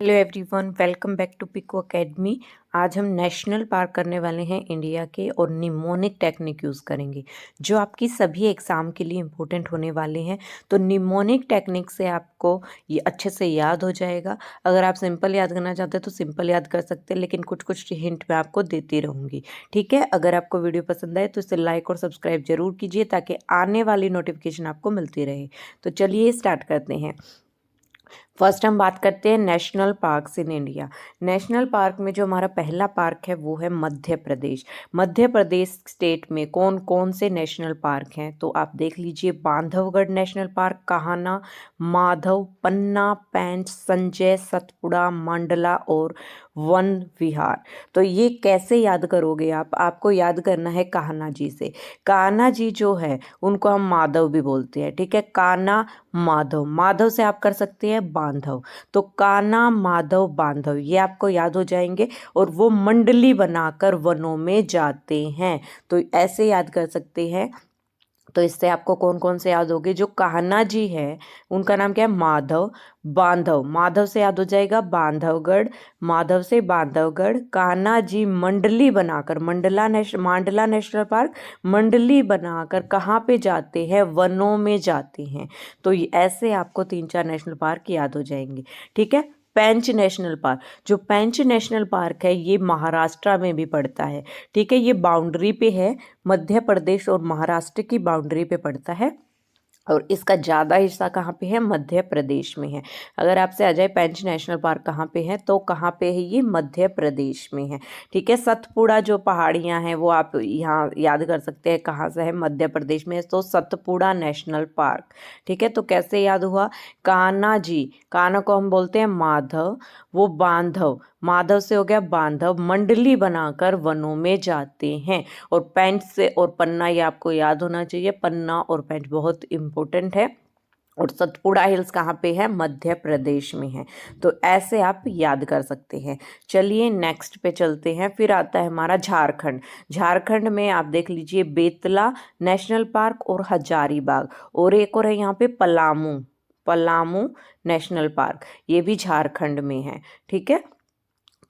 Hello everyone, welcome back to Pico Academy. आज हम national park करने वाले हैं इंडिया के और निमोनिक टेक्निक यूज़ करेंगे जो आपकी सभी एग्ज़ाम के लिए इम्पोर्टेंट होने वाले हैं। तो निमोनिक टेक्निक से आपको ये अच्छे से याद हो जाएगा। अगर आप सिंपल याद करना चाहते हैं तो सिंपल याद कर सकते हैं, लेकिन कुछ कुछ हिंट मैं आपको देती रहूँगी। ठीक है, अगर आपको वीडियो पसंद आए तो इसे लाइक और सब्सक्राइब जरूर कीजिए ताकि आने वाली नोटिफिकेशन आपको मिलती रहे। तो चलिए स्टार्ट करते हैं। फर्स्ट हम बात करते हैं national parks in India. National park में जो हमारा पहला पार्क है वो है मध्य प्रदेश। मध्य प्रदेश स्टेट में कौन कौन से नेशनल पार्क हैं तो आप देख लीजिए। बांधवगढ़ नेशनल पार्क, कान्हा, माधव, पन्ना, पेंच, संजय, सतपुड़ा, मंडला और वन विहार। तो ये कैसे याद करोगे आप? आपको याद करना है कान्हा जी से। कान्हा जी जो है उनको हम माधव भी बोलते हैं। ठीक है, कान्हा माधव, माधव से आप कर सकते हैं बांधव। तो कान्हा, माधव, बांधव ये आपको याद हो जाएंगे और वो मंडली बनाकर वनों में जाते हैं। तो ऐसे याद कर सकते हैं। तो इससे आपको कौन कौन से याद होंगे? जो कान्हा जी है उनका नाम क्या है? माधव। बांधव, माधव से याद हो जाएगा बांधवगढ़। माधव से बांधवगढ़। कान्हा जी मंडली बनाकर, मांडला नेशनल पार्क मंडली बनाकर कहाँ पे जाते हैं? वनों में जाते हैं। तो ऐसे आपको 3-4 नेशनल पार्क याद हो जाएंगे। ठीक है। पेंच नेशनल पार्क, जो पेंच नेशनल पार्क है ये महाराष्ट्र में भी पड़ता है। ठीक है, ये बाउंड्री पे है, मध्य प्रदेश और महाराष्ट्र की बाउंड्री पे पड़ता है और इसका ज़्यादा हिस्सा कहाँ पे है? मध्य प्रदेश में है। अगर आपसे आ जाए पेंच नेशनल पार्क कहाँ पे है तो कहाँ पे है? ये मध्य प्रदेश में है। ठीक है। सतपुड़ा जो पहाड़ियाँ हैं वो आप यहाँ याद कर सकते हैं कहाँ से है? मध्य प्रदेश में। तो सतपुड़ा नेशनल पार्क। ठीक है, तो कैसे याद हुआ? कान्हा जी, कान्हा को हम बोलते हैं माधव, वो बांधव, माधव से हो गया बांधव, मंडली बनाकर वनों में जाते हैं। और पेंच से और पन्ना ये आपको याद होना चाहिए। पन्ना और पेंच बहुत इंपॉर्टेंट है। और सतपुड़ा हिल्स कहाँ पे है? मध्य प्रदेश में है। तो ऐसे आप याद कर सकते हैं। चलिए नेक्स्ट पे चलते हैं। फिर आता है हमारा झारखंड। झारखंड में आप देख लीजिए बेतला नेशनल पार्क और हजारीबाग, और एक और है यहाँ पे पलामू, पलामू नेशनल पार्क, ये भी झारखंड में है। ठीक है,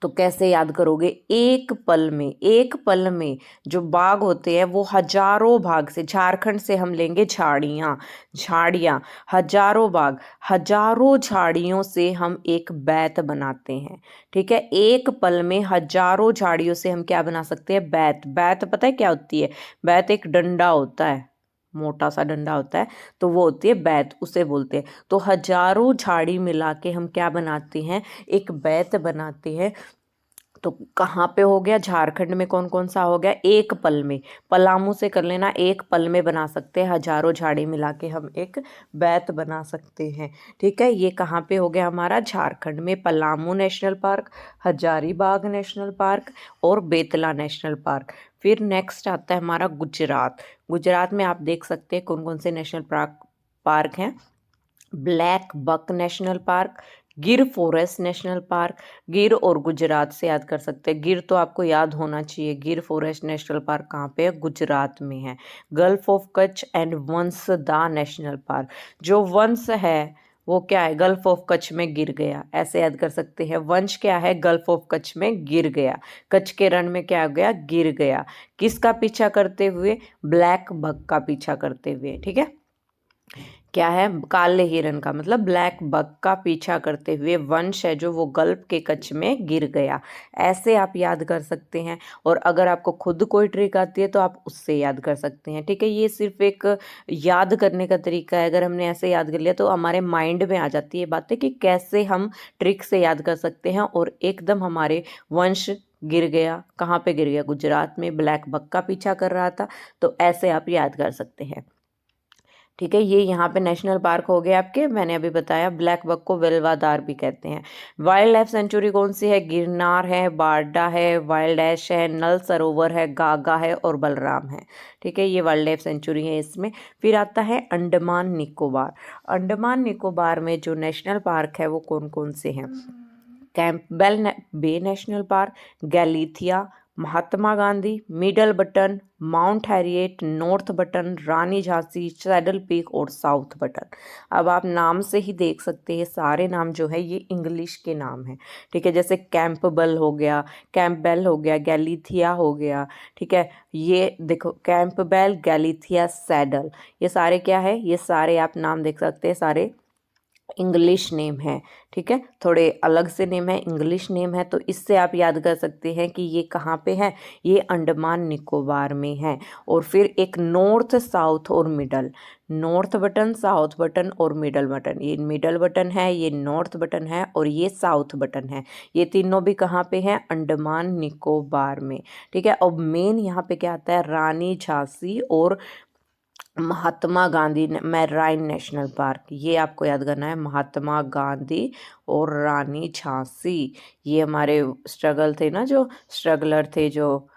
तो कैसे याद करोगे? एक पल में, एक पल में जो बाग होते हैं वो हजारों भाग से, झारखंड से हम लेंगे झाड़ियाँ, झाड़ियाँ, हजारों बाग, हजारों झाड़ियों से हम एक बैत बनाते हैं। ठीक है, एक पल में हजारों झाड़ियों से हम क्या बना सकते हैं? बैत। बैत पता है क्या होती है? बैत एक डंडा होता है, मोटा सा डंडा होता है, तो वो होती है बैत, उसे बोलते हैं। तो हजारों झाड़ी मिला के हम क्या बनाते हैं? एक बैत बनाते हैं। तो कहाँ पे हो गया? झारखंड में कौन कौन सा हो गया? एक पल में। पलामू से कर लेना, एक पल में बना सकते हैं, हजारों झाड़ी मिला के हम एक बैत बना सकते हैं। ठीक है, ये कहाँ पे हो गया हमारा? झारखंड में। Palamu national park, Hazaribagh national Park और बेतला नेशनल पार्क। फिर नेक्स्ट आता है हमारा गुजरात। गुजरात में आप देख सकते हैं कौन कौन से नेशनल पार्क हैं। ब्लैक बक नेशनल पार्क, गिर फॉरेस्ट नेशनल पार्क। गिर और गुजरात से याद कर सकते हैं। गिर तो आपको याद होना चाहिए। गिर फॉरेस्ट नेशनल पार्क कहाँ पे है? गुजरात में है। Gulf of Kutch and Vansda national park, जो वंश है वो क्या है? गल्फ ऑफ कच्छ में गिर गया, ऐसे याद कर सकते हैं। वंश क्या है? गल्फ ऑफ कच्छ में गिर गया। कच्छ के रण में क्या हो गया? गिर गया। किसका पीछा करते हुए? ब्लैक बक का पीछा करते हुए। ठीक है, क्या है? काले हिरन का, मतलब ब्लैक बक का पीछा करते हुए वंश है जो वो गल्फ के कच्छ में गिर गया। ऐसे आप याद कर सकते हैं। और अगर आपको खुद कोई ट्रिक आती है तो आप उससे याद कर सकते हैं। ठीक है, ये सिर्फ एक याद करने का तरीका है। अगर हमने ऐसे याद कर लिया तो हमारे माइंड में आ जाती है बातें कि कैसे हम ट्रिक से याद कर सकते हैं। और एकदम हमारे वंश गिर गया। कहाँ पे गिर गया? गुजरात में, ब्लैक बक का पीछा कर रहा था। तो ऐसे आप याद कर सकते हैं। ठीक है, ये यहाँ पे नेशनल पार्क हो गए आपके। मैंने अभी बताया ब्लैक बक को वेलवादार भी कहते हैं। वाइल्ड लाइफ सेंचुरी कौन सी है? गिरनार है, बारडा है, वाइल्ड ऐश है, नल सरोवर है, गागा है और बलराम है। ठीक है, ये वाइल्ड लाइफ सेंचुरी है इसमें। फिर आता है अंडमान निकोबार। अंडमान निकोबार में जो नेशनल पार्क है वो कौन कौन से हैं? Campbell Bay National Park, Galathea, Mahatma Gandhi, Middle Button, Mount Harriet, North Button, Rani Jhansi, Saddle Peak और साउथ बटन। अब आप नाम से ही देख सकते हैं सारे नाम जो है ये इंग्लिश के नाम हैं, ठीक है। जैसे कैंपबेल हो गया, कैंपबेल हो गया, गैलीथिया हो गया, ठीक है। ये देखो कैंपबेल, गैलीथिया, सैडल, ये सारे क्या है, ये सारे आप नाम देख सकते हैं, सारे इंग्लिश नेम है, ठीक है। थोड़े अलग से नेम है, इंग्लिश नेम है, तो इससे आप याद कर सकते हैं कि ये कहाँ पे है, ये अंडमान निकोबार में है। और फिर एक नॉर्थ, साउथ और middle, north button, south button और मिडल बटन, ये मिडल बटन है, ये नॉर्थ बटन है और ये साउथ बटन है। ये तीनों भी कहाँ पे हैं, अंडमान निकोबार में, ठीक है। अब मेन यहाँ पे क्या आता है, रानी झांसी और Mahatma Gandhi marine national park, ये आपको याद करना है, महात्मा गांधी और रानी झांसी, ये हमारे स्ट्रगल थे ना, जो स्ट्रगलर थे जो,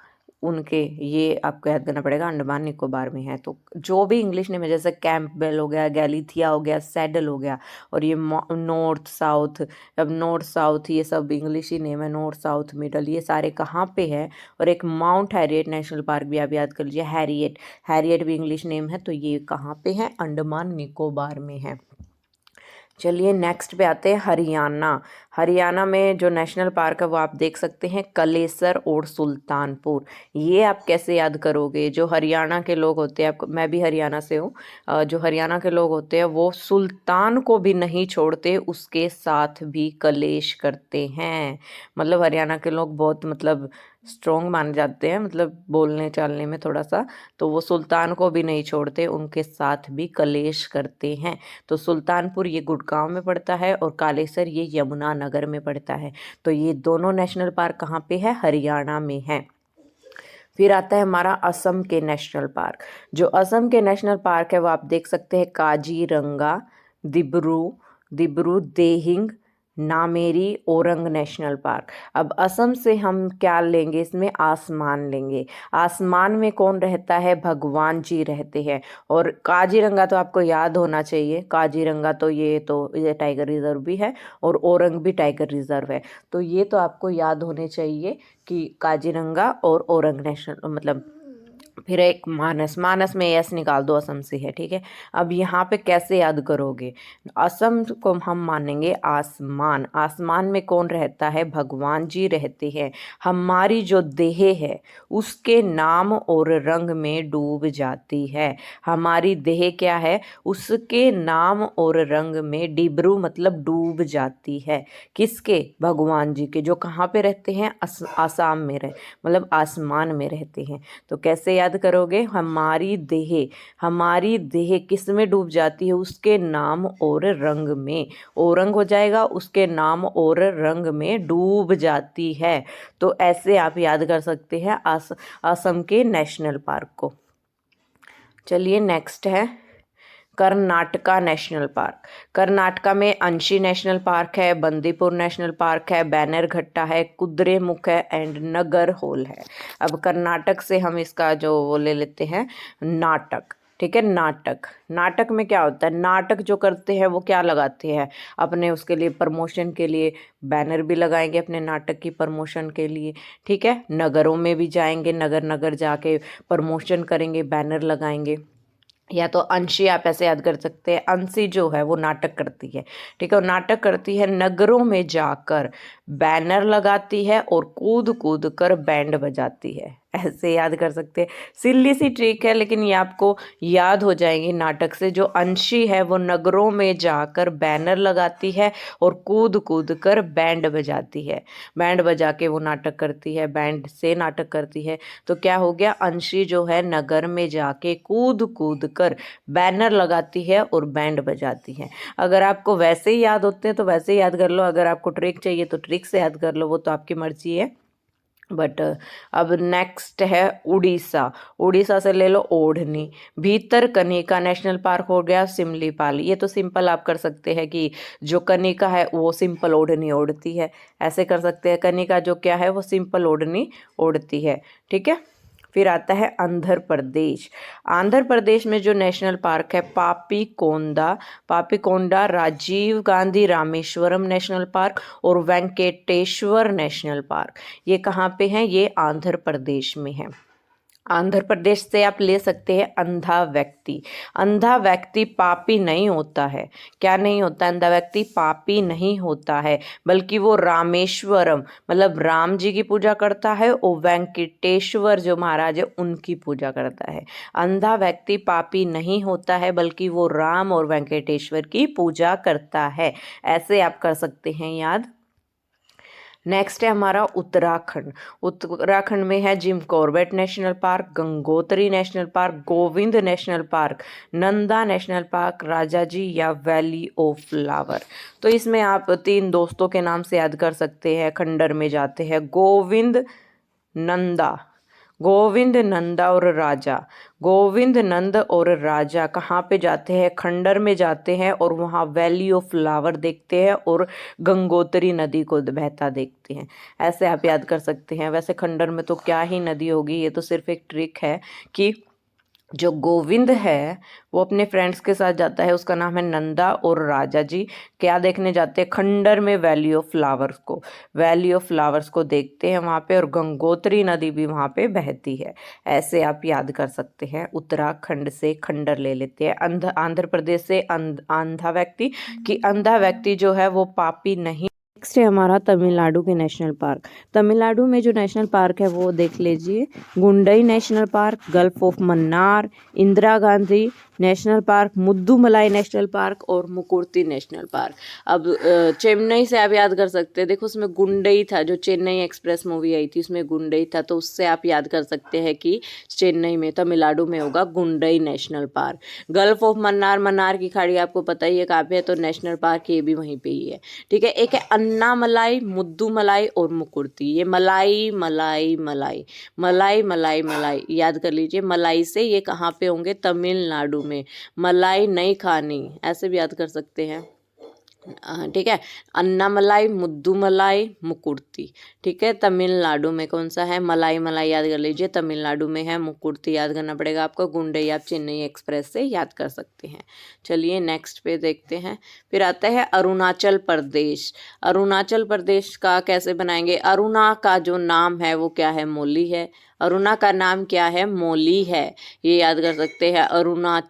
उनके, ये आपको याद करना पड़ेगा, अंडमान निकोबार में है। तो जो भी इंग्लिश नेम है, जैसे कैंपबेल हो गया, गैलीथिया हो गया, सैडल हो गया, और ये नॉर्थ साउथ, अब नॉर्थ साउथ ये सब इंग्लिश ही नेम है, नॉर्थ साउथ मिडल, ये सारे कहाँ पे है। और एक माउंट हैरियट नेशनल पार्क भी आप याद कर लीजिए, हैरियट, हैरियट भी इंग्लिश नेम है, तो ये कहाँ पे है, अंडमान निकोबार में है। चलिए नेक्स्ट पे आते हैं हरियाणा। हरियाणा में जो नेशनल पार्क है वो आप देख सकते हैं, कलेसर और सुल्तानपुर। ये आप कैसे याद करोगे, जो हरियाणा के लोग होते हैं, आपको, मैं भी हरियाणा से हूँ, जो हरियाणा के लोग होते हैं वो सुल्तान को भी नहीं छोड़ते, उसके साथ भी कलेश करते हैं। मतलब हरियाणा के लोग बहुत मतलब स्ट्रॉन्ग माने जाते हैं, मतलब बोलने चालने में थोड़ा सा, तो वो सुल्तान को भी नहीं छोड़ते, उनके साथ भी कलेश करते हैं। तो सुल्तानपुर ये गुड़गांव में पड़ता है और कालेसर ये यमुना नगर में पड़ता है। तो ये दोनों नेशनल पार्क कहाँ पे है, हरियाणा में है। फिर आता है हमारा असम के नेशनल पार्क। जो असम के नेशनल पार्क है वो आप देख सकते हैं, Kaziranga, Dibru, Dibru Dehing, Nameri, orang national park. अब असम से हम क्या लेंगे, इसमें आसमान लेंगे। आसमान में कौन रहता है, भगवान जी रहते हैं। और काजीरंगा तो आपको याद होना चाहिए, काजीरंगा तो ये टाइगर रिजर्व भी है और ओरंग भी टाइगर रिजर्व है, तो ये तो आपको याद होने चाहिए कि काजीरंगा और ओरंग नेशनल, मतलब फिर एक मानस, मानस में यस निकाल दो, असम से है, ठीक है। अब यहाँ पे कैसे याद करोगे, असम को हम मानेंगे आसमान, आसमान में कौन रहता है, भगवान जी रहते हैं। हमारी जो देह है उसके नाम और रंग में डूब जाती है। हमारी देह क्या है, उसके नाम और रंग में, डिब्रू मतलब डूब जाती है, किसके, भगवान जी के, जो कहाँ पे रहते हैं, आसाम में मतलब आसमान में रहते हैं। तो कैसे याद करोगे, हमारी देह किस में डूब जाती है, उसके नाम और रंग में, ओरंग हो जाएगा, उसके नाम और रंग में डूब जाती है। तो ऐसे आप याद कर सकते हैं असम के नेशनल पार्क को। चलिए नेक्स्ट है कर्नाटका नेशनल पार्क। कर्नाटका में अंशी नेशनल पार्क है, बंदीपुर नेशनल पार्क है, बैनरघट्टा है, कुद्रेमुख है एंड नगर होल है। अब कर्नाटक से हम इसका जो वो ले लेते हैं, नाटक, ठीक है। नाटक, नाटक में क्या होता है, नाटक जो करते हैं वो क्या लगाते हैं, अपने उसके लिए प्रमोशन के लिए बैनर भी लगाएंगे अपने नाटक की प्रमोशन के लिए, ठीक है। नगरों में भी जाएंगे, नगर नगर जाके प्रमोशन करेंगे, बैनर लगाएंगे। या तो अंशी आप ऐसे याद कर सकते हैं, अंशी जो है वो नाटक करती है, ठीक है, वो नाटक करती है, नगरों में जाकर बैनर लगाती है और कूद कूद कर बैंड बजाती है, ऐसे याद कर सकते हैं। सिल्ली सी ट्रिक है लेकिन ये आपको याद हो जाएंगी नाटक से। जो अंशी है वो नगरों में जाकर बैनर लगाती है और कूद कूद कर बैंड बजाती है, बैंड बजा के वो नाटक करती है, बैंड से नाटक करती है। तो क्या हो गया, अंशी जो है नगर में जाके कूद कूद कर बैनर लगाती है और बैंड बजाती है। अगर आपको वैसे ही याद होते हैं तो वैसे ही याद कर लो, अगर आपको ट्रिक चाहिए तो ट्रिक से याद कर लो, वो तो आपकी मर्जी है। बट अब नेक्स्ट है उड़ीसा। उड़ीसा से ले लो ओढ़नी, भीतर कनिका नेशनल पार्क हो गया, सिमलीपाल। ये तो सिंपल आप कर सकते हैं कि जो कनिका है वो सिंपल ओढ़नी ओढ़ती है, ऐसे कर सकते हैं, कनिका जो क्या है वो सिंपल ओढ़नी ओढ़ती है, ठीक है। फिर आता है आंध्र प्रदेश। आंध्र प्रदेश में जो नेशनल पार्क है पापीकोंडा, राजीव गांधी रामेश्वरम नेशनल पार्क और वेंकटेश्वर नेशनल पार्क, ये कहाँ पे हैं? ये आंध्र प्रदेश में है। आंध्र प्रदेश से आप ले सकते हैं अंधा व्यक्ति। अंधा व्यक्ति पापी नहीं होता है। क्या नहीं होता? अंधा व्यक्ति पापी नहीं होता है, बल्कि वो रामेश्वरम मतलब राम जी की पूजा करता है और वेंकटेश्वर जो महाराज है उनकी पूजा करता है। अंधा व्यक्ति पापी नहीं होता है, बल्कि वो राम और वेंकटेश्वर की पूजा करता है। ऐसे आप कर सकते हैं याद। नेक्स्ट है हमारा उत्तराखंड। उत्तराखंड में है Jim Corbett national park, Gangotri national park, Govind national park, Nanda national park, Rajaji या वैली ऑफ फ्लावर। तो इसमें आप 3 दोस्तों के नाम से याद कर सकते हैं। खंडर में जाते हैं गोविंद नंदा और राजा। गोविंद नंद और राजा कहाँ पे जाते हैं? खंडर में जाते हैं और वहाँ वैली ऑफ फ्लावर देखते हैं और गंगोत्री नदी को बहता देखते हैं। ऐसे आप याद कर सकते हैं। वैसे खंडर में तो क्या ही नदी होगी, ये तो सिर्फ एक ट्रिक है कि जो गोविंद है वो अपने फ्रेंड्स के साथ जाता है, उसका नाम है नंदा, और राजा जी क्या देखने जाते हैं? खंडर में वैली ऑफ फ्लावर्स को देखते हैं वहाँ पे, और गंगोत्री नदी भी वहाँ पे बहती है। ऐसे आप याद कर सकते हैं। उत्तराखंड से खंडर ले लेते हैं। आंध्र प्रदेश से अंधा व्यक्ति, कि अंधा व्यक्ति जो है वो पापी नहीं। नेक्स्ट है हमारा तमिलनाडु के नेशनल पार्क। तमिलनाडु में जो नेशनल पार्क है वो देख लीजिए, Guindy National Park, Gulf of Mannar, Indira Gandhi National Park, Mudumalai National Park और मुकुर्ती नेशनल पार्क। अब चेन्नई से आप याद कर सकते हैं। देखो उसमें गुंडई था, जो चेन्नई एक्सप्रेस मूवी आई थी उसमें गुंडई था, तो उससे आप याद कर सकते हैं कि चेन्नई में तमिलनाडु में होगा Guindy National Park. Gulf of Mannar की खाड़ी आपको पता ही है कहाँ पे है, तो नेशनल पार्क ये भी वहीं पे ही है। ठीक है। एक है अन्नामलाई, मुद्दुमलाई और मुकुर्ती। ये मलाई याद कर लीजिए। मलाई से ये कहाँ पे होंगे? तमिलनाडु में। मलाई नहीं खानी, ऐसे भी याद कर सकते हैं। ठीक है। अन्नामलाई, मुद्दुमलाई, मुकुर्ती। ठीक है। तमिलनाडु में कौन सा है? मलाई याद कर लीजिए, तमिलनाडु में है। मुकुर्ती याद करना पड़ेगा आपको। गुंडई आप चेन्नई एक्सप्रेस से याद कर सकते हैं। चलिए नेक्स्ट पे देखते हैं। फिर आता है अरुणाचल प्रदेश। अरुणाचल प्रदेश का कैसे बनाएंगे? अरुणा का जो नाम है वो क्या है? मौली है। अरुणा का नाम क्या है? मौली है। ये याद कर सकते हैं। अरुणा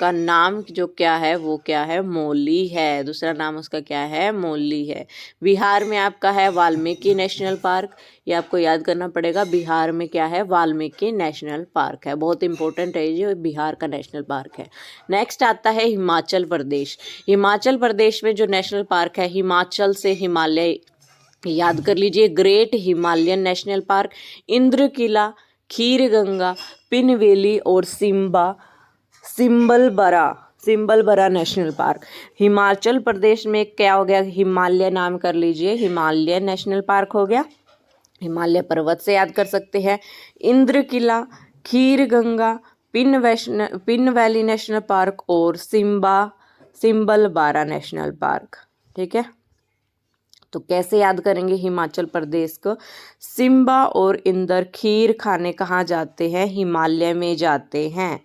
का नाम जो क्या है वो क्या है? मौली है। दूसरा नाम उसका क्या है? मौली है। बिहार में आपका है वाल्मीकि नेशनल पार्क। ये आपको याद करना पड़ेगा। बिहार में क्या है? वाल्मीकि नेशनल पार्क है। बहुत इंपॉर्टेंट है ये, बिहार का नेशनल पार्क है। नेक्स्ट आता है हिमाचल प्रदेश। हिमाचल प्रदेश में जो नेशनल पार्क है, हिमाचल से हिमालय याद कर लीजिए। Great Himalayan National Park, Indra Kila, Khir Ganga, Pin Valley और सिम्बलबरा नेशनल पार्क। हिमाचल प्रदेश में क्या हो गया? हिमालय नाम कर लीजिए, हिमालय नेशनल पार्क हो गया। हिमालय पर्वत से याद कर सकते हैं। Indra Kila, Khir Ganga, Pin Valley National Park और सिम्बलबरा नेशनल पार्क। ठीक है। तो कैसे याद करेंगे हिमाचल प्रदेश को? सिम्बा और इंदर खीर खाने कहाँ जाते हैं? हिमालय में जाते हैं।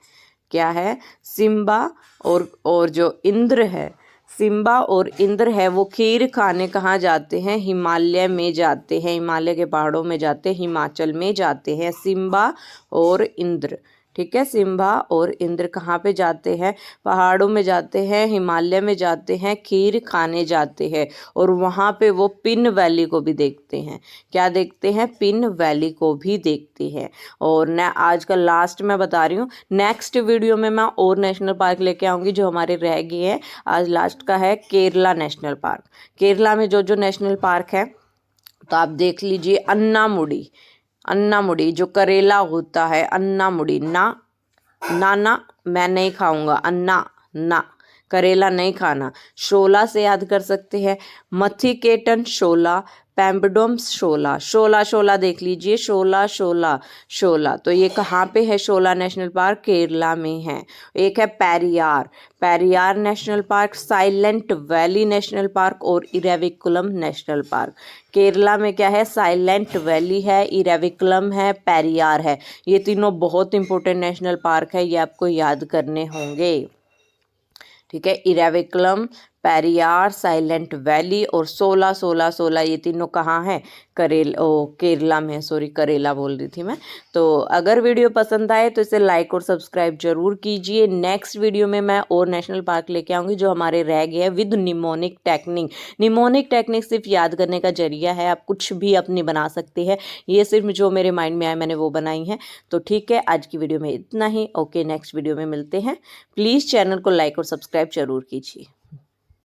क्या है? सिम्बा और जो इंद्र है, सिम्बा और इंद्र है, वो खीर खाने कहाँ जाते हैं? हिमालय में जाते हैं। हिमालय के पहाड़ों में जाते हैं, हिमाचल में जाते हैं सिम्बा और इंद्र। ठीक है। सिम्बा और इंद्र कहाँ पे जाते हैं? पहाड़ों में जाते हैं, हिमालय में जाते हैं, खीर खाने जाते हैं, और वहाँ पे वो पिन वैली को भी देखते हैं। क्या देखते हैं? पिन वैली को भी देखते हैं। और न आज का लास्ट मैं बता रही हूँ, नेक्स्ट वीडियो में मैं और नेशनल पार्क लेके आऊँगी जो हमारे रह गए हैं। आज लास्ट का है केरला नेशनल पार्क। केरला में जो नेशनल पार्क है तो आप देख लीजिए। अन्नामुडी जो करेला होता है, अन्नामुडी। ना मैं नहीं खाऊंगा, अन्ना ना करेला नहीं खाना। शोला से याद कर सकते हैं, मथिकेटन शोला, पैम्बडोम्स शोला। शोला शोला देख लीजिए, शोला शोला शोला। तो ये कहाँ पे है? शोला नेशनल पार्क केरला में है। एक है Periyar, Periyar national park, silent valley National Park और इरेविकुलम नेशनल पार्क। केरला में क्या है? साइलेंट वैली है, इरेविकुलम है, पेरियार है। ये तीनों बहुत इंपॉर्टेंट नेशनल पार्क है, ये आपको याद करने होंगे। ठीक है, इरेविकुलम, पेरियार, साइलेंट वैली और 16 ये तीनों कहाँ हैं? केरला में। सॉरी, करेला बोल रही थी मैं। तो अगर वीडियो पसंद आए तो इसे लाइक और सब्सक्राइब जरूर कीजिए। नेक्स्ट वीडियो में मैं और नेशनल पार्क लेके आऊँगी जो हमारे रह गए हैं with mnemonic technique. Mnemonic technique सिर्फ याद करने का जरिया है, आप कुछ भी अपनी बना सकते हैं। ये सिर्फ जो मेरे माइंड में आया मैंने वो बनाई है। तो ठीक है, आज की वीडियो में इतना ही। ओके, नेक्स्ट वीडियो में मिलते हैं। प्लीज़ चैनल को लाइक और सब्सक्राइब जरूर कीजिए।